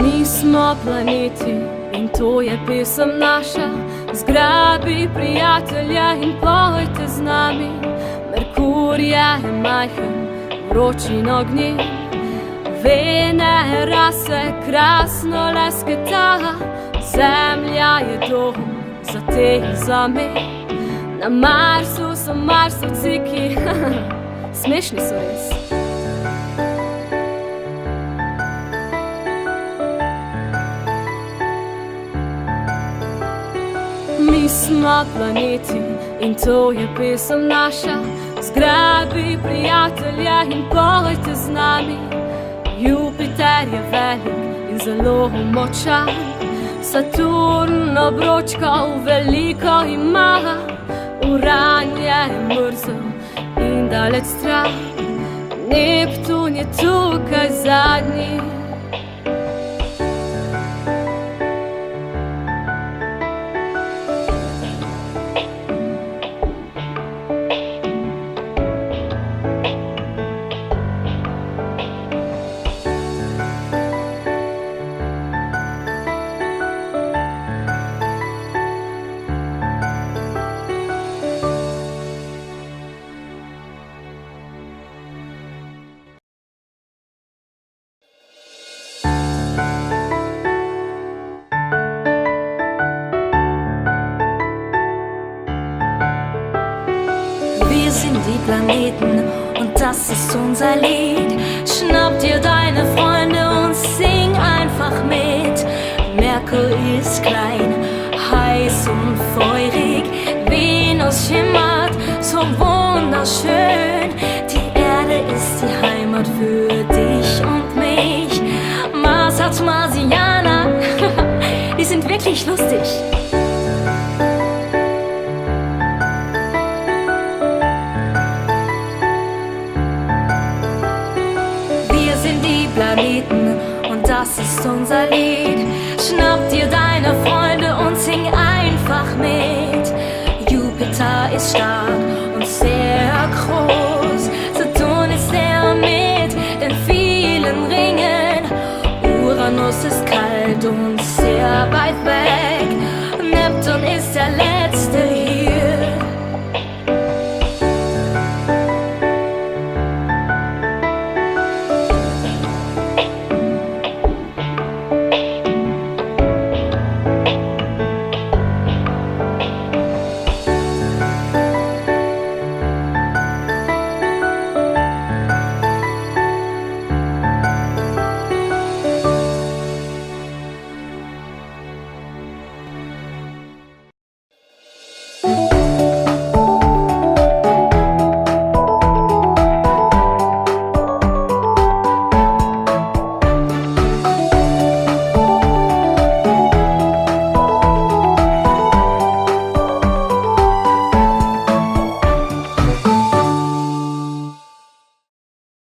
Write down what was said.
Mi smo planeti in to je pesem naša. Zgrabi prijatelja in pojte z nami. Merkur je majhen, vroč in ognjen. Venera se krasno lesketa. Zemlja je dom za te in za me. Na Marsu so Marsovci, ki smešni so res. Mi smo planeti in to je pesem naša. Zgrabi prijatelja in pojte z nami. Jupiter je velik in zelo močan. Saturn obročkov veliko ima. Uran je mrzel in daleč stran. Neptun je tukaj zadnji. Wir sind die Planeten und das ist unser Lied. Schnapp dir deine Freunde und sing einfach mit. Merkur ist klein, heiß und feurig. Venus schimmert so wunderschön. Die Erde ist die Heimat für dich und mich. Mars hat Marsianer, die sind wirklich lustig. Planeten und das ist unser Lied. Schnapp dir deine Freunde und sing einfach mit. Jupiter ist stark und sehr groß. Saturn ist der mit den vielen Ringen. Uranus ist kalt und sehr weit weg.